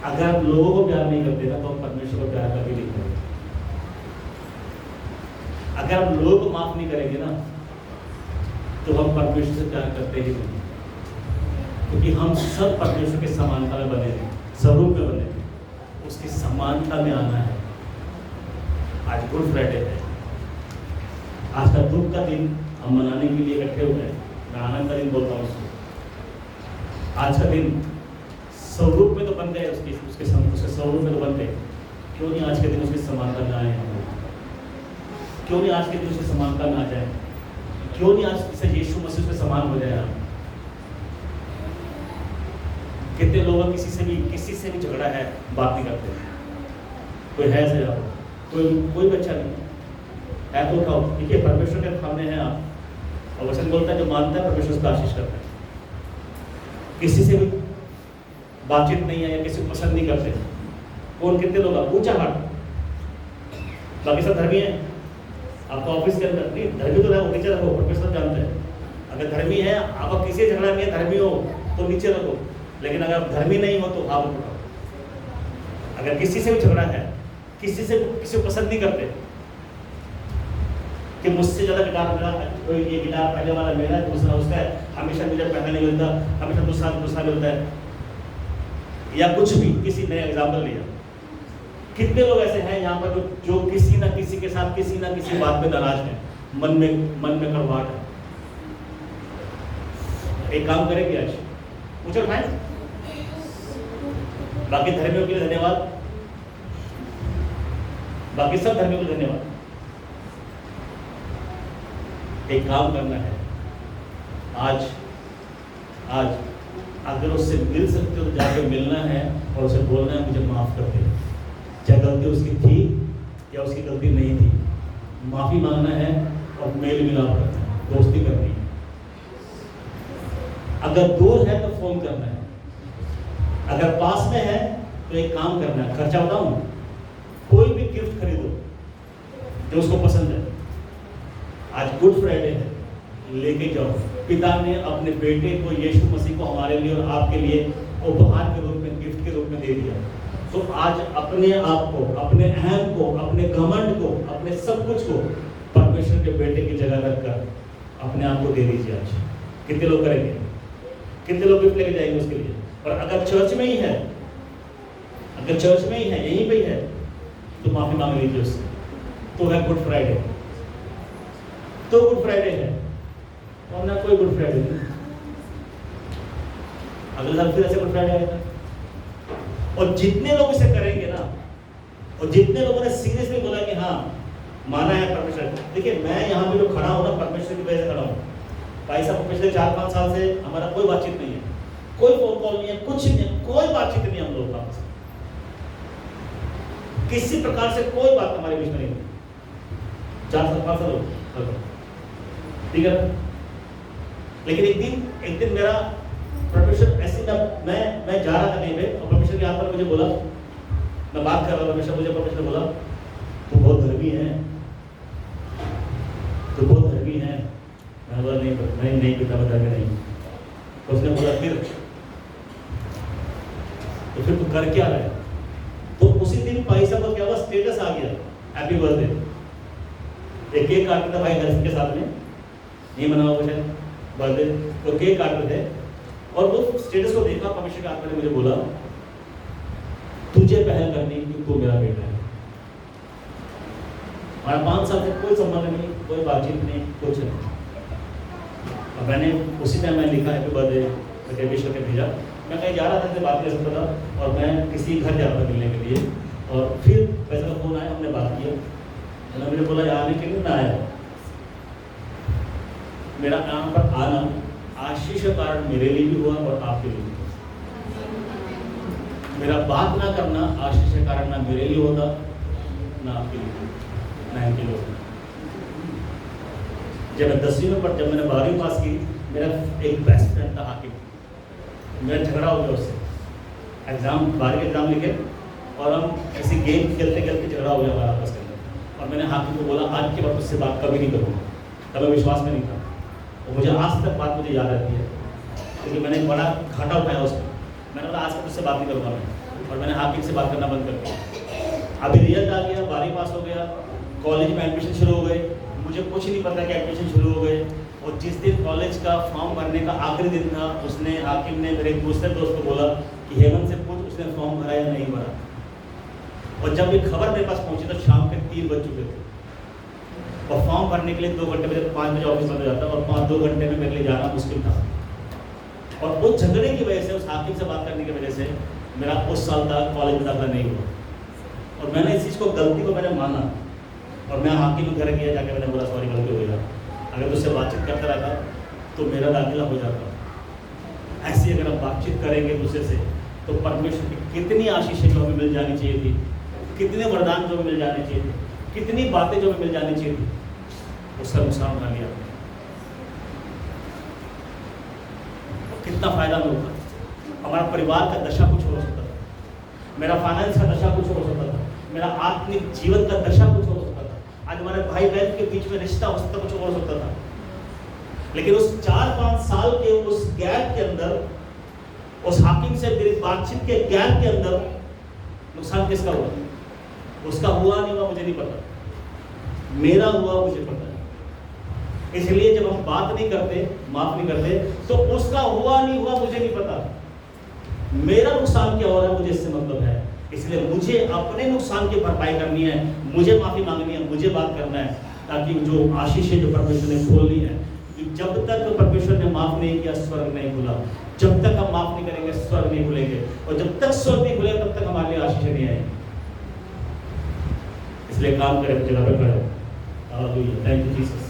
अगर आप लोगों को प्यार नहीं करते ना, तो हम परमेश्वर को प्यार कभी नहीं करेंगे। अगर आप लोगों को माफ नहीं करेंगे ना, तो हम परमेश्वर से प्यार करते ही नहीं, क्योंकि हम सब परमेश्वर के समानता में बने हैं, स्वरूप में बने हैं, उसकी समानता में आना है। आज गुड फ्राइडे है, आज का दुख का दिन हम मनाने के लिए इकट्ठे हुए हैं। मैं आनंद का दिन बोलता हूँ उसको। आज का दिन स्वरूप में तो बन गए, उसके स्वरूप में तो बन गए। क्यों नहीं आज के दिन उसकी समानता में आए हम लोग? क्यों नहीं आज के दिन उसकी समानता में आ जाए? क्यों नहीं आज से यीशु मसीह के समान हो जाए हम? कितने लोग किसी से भी झगड़ा है, बात नहीं करते। कोई है ऐसे आप? कोई बच्चा नहीं है तो उठाओ। देखिए परमेश्वर के सामने हैं आप, और वचन बोलता है जो मानता है परमेश्वर उसका आशीष करता है। किसी से भी बातचीत नहीं है या किसी को पसंद नहीं करते। कौन? कितने लोग? आप ऊंचा हाथ, बाकी सब धर्मी है। आपका ऑफिस के अंदर नहीं धर्मी तो रहो, नीचे रखो, परमेश्वर जानते हैं। अगर धर्मी है, आप किसी से झगड़ा नहीं है, धर्मी हो तो नीचे रखो, लेकिन अगर आप धर्मी नहीं हो तो हाथ उठाओ। अगर किसी से भी झगड़ा है, किसी को पसंद नहीं करते कि मुझसे ज़्यादा गिटार मेरा, ये गिटार पहले वाला मेरा, दूसरा उसका है, हमेशा मुझे पहले नहीं मिलता, हमेशा दूसरा मिलता है, या कुछ भी किसी नया एग्जाम्पल लिया। कितने लोग ऐसे हैं यहाँ पर जो किसी ना किसी के साथ किसी ना किसी बात पे नाराज हैं, मन में कड़वाहट है। एक काम करेंगे आज, कुछ उठाएं। बाकी धर्मियों के लिए धन्यवाद, बाकी सब धर्मियों के लिए धन्यवाद। एक काम करना है आज अगर उससे मिल सकते हो तो जाकर मिलना है और उसे बोलना है मुझे माफ कर दे। क्या गलती उसकी थी या उसकी गलती नहीं थी, माफी मांगना है और मेल मिलाप करना है, दोस्ती करनी है। अगर दूर है तो फोन करना है, अगर पास में है तो एक काम करना है, खर्चा बताऊं, कोई भी गिफ्ट खरीदो जो उसको पसंद है। आज गुड फ्राइडे है, लेके जाओ। पिता ने अपने बेटे को यीशु मसीह को हमारे लिए और आपके लिए उपहार के रूप में, गिफ्ट के रूप में दे दिया। तो आज अपने आप को, अपने अहम को, अपने घमंड को, अपने सब कुछ को परमेश्वर के बेटे की जगह रखकर अपने आप को दे दीजिए। आज कितने लोग करेंगे? कितने लोग गिफ्ट लेके जाएंगे उसके लिए? और अगर चर्च में ही है, अगर चर्च में ही है, यहीं पे ही है, तो माफी मांग लीजिए उससे। तो है गुड फ्राइडे, तो गुड फ्राइडे है, और ना कोई गुड फ्राइडे नहीं। अगले साल फिर ऐसे गुड फ्राइडे आएगा। और जितने लोग इसे करेंगे ना, और जितने लोगों ने सीरियसली बोला कि हाँ माना है परमेश्वर, देखिए मैं यहाँ पे जो खड़ा हूँ ना, परमेश्वर की वजह से खड़ा हूँ। भाई साहब पिछले 4-5 साल से हमारा कोई बातचीत नहीं है, कोई फोन कॉल नहीं है, कुछ नहीं है, कोई बातचीत नहीं है हम लोगों का, किसी प्रकार से कोई बात हमारे बीच में नहीं। 4-5 साल हो, ठीक है। लेकिन एक दिन मेरा परमेश्वर ऐसे मैं जा रहा था कहीं पे, और परमेश्वर के हाथ पर मुझे बोला, मैं बात कर रहा था, परमेश्वर बोला तू बहुत धर्मी है, तू बहुत धर्मी है। मैं बोला नहीं पिता, बता के नहीं। तो उसने बोला फिर तू कर क्या रहा है? तो उसी दिन भाई साहब को क्या हुआ, स्टेटस आ गया, हैप्पी बर्थडे। एक केक काट रहा था भाई घर के साथ में, नहीं मना हुआ शायद बर्थडे, तो केक काट रहे थे, और वो स्टेटस को देखा, परमेश्वर के आत्मा ने मुझे बोला तुझे पहल करनी कि तू मेरा बेटा है। हमारा 5 साल से कोई संबंध नहीं, कोई बातचीत नहीं, कुछ नहीं। और मैंने उसी टाइम मैं लिखा हैप्पी बर्थडे विश करके भेजा। मैं कहीं जा रहा था, बात कर सकता था, और मैं किसी घर जा रहा था मिलने के लिए, और फिर पैसा का फोन आया, हमने बात किया, तो मैंने बोला आने के लिए ना आया। मेरा यहाँ पर आना आशीष का कारण मेरे लिए भी हुआ और आपके लिए भी। मेरा बात ना करना आशीष का कारण ना मेरे लिए होता, ना आपके लिए, ना इनके लिए। जब मैं 10वीं में जब मैंने 12वीं पास की, मेरा एक बेस्ट फ्रेंड था हाकिम, मेरा झगड़ा हो गया उससे, एग्जाम 12वीं के एग्जाम लिखे, और हम ऐसे गेम खेलते खेलते झगड़ा हो गया हमारा आपस के अंदर। और मैंने हाकिम को बोला आज के बाद उससे बात कभी नहीं करूँगा, तब मैं विश्वास में नहीं था, और मुझे आज तक बात मुझे याद रहती है, क्योंकि मैंने एक बड़ा घाटा उठाया उसमें। मैंने बोला आज तक उससे बात नहीं करूँगा मैं, और मैंने हाकिम से बात करना बंद कर दिया। अभी रिजल्ट आ गया, 12वीं पास हो गया, कॉलेज में एडमिशन शुरू हो गए, मुझे कुछ नहीं पता कि एडमिशन शुरू हो गए। और जिस दिन कॉलेज का फॉर्म भरने का आखिरी दिन था, उसने हाकिम ने मेरे दूसरे दोस्त को बोला कि हेमंत से पूछ उसने फॉर्म भरा या नहीं भरा। और जब ये खबर मेरे पास पहुंची तो शाम के 3 बज चुके थे, और फॉर्म भरने के लिए 2 घंटे बजे 5 बजे ऑफिस बंद हो जाता, और 5-2 घंटे में मेरे लिए जाना मुश्किल था। और उस झगड़े की वजह से, उस हाकिम से बात करने की वजह से मेरा उस साल तक कॉलेज में दाखिला नहीं हुआ। और मैंने इस चीज़ को, गलती को मैंने माना, और मैं हाकिम के घर गया, जाके मैंने बोला सॉरी गलती हो गया, अगर तुझसे बातचीत करता रहता तो मेरा दाखिला हो जाता। ऐसी अगर हम बातचीत करेंगे दूसरे से, तो परमेश्वर की कितनी आशीषें जो हमें मिल जानी चाहिए थी, कितने वरदान जो हमें मिल जाने चाहिए थे, कितनी बातें जो हमें मिल जानी चाहिए थी, उसका नुकसान उठा लिया। कितना फायदा मिलता, हमारा परिवार का दशा कुछ हो सकता था, मेरा फाइनेंस का दशा कुछ हो सकता था, मेरा आत्मिक जीवन का दशा कुछ हो सकता था, आज हमारे भाई बहन के बीच में रिश्ता हो सकता, कुछ हो सकता था। लेकिन उस 4-5 साल के उस गैप के अंदर, उस हाकिम से मेरी बातचीत के गैप के अंदर नुकसान किसका हुआ? उसका हुआ नहीं हुआ मुझे नहीं पता, मेरा हुआ मुझे पता है। इसलिए जब हम बात नहीं करते, माफ नहीं करते, तो उसका हुआ नहीं हुआ मुझे नहीं पता, मेरा नुकसान क्या हो रहा है मुझे इससे मतलब है। इसलिए मुझे अपने नुकसान की भरपाई करनी है, मुझे माफी मांगनी है, मुझे बात करना है, ताकि जो आशीषें जो परमेश्वर ने खोलनी है, जब तक परमेश्वर ने माफ नहीं किया स्वर्ग नहीं खुला, जब तक हम माफ नहीं करेंगे स्वर्ग नहीं खुलेंगे, और जब तक स्वर्ग नहीं खुलेगा तब तक हमारे लिए आशीषें नहीं आएंगी। इसलिए काम करें, जगह पे खड़े हो। Hallelujah, thank you Jesus.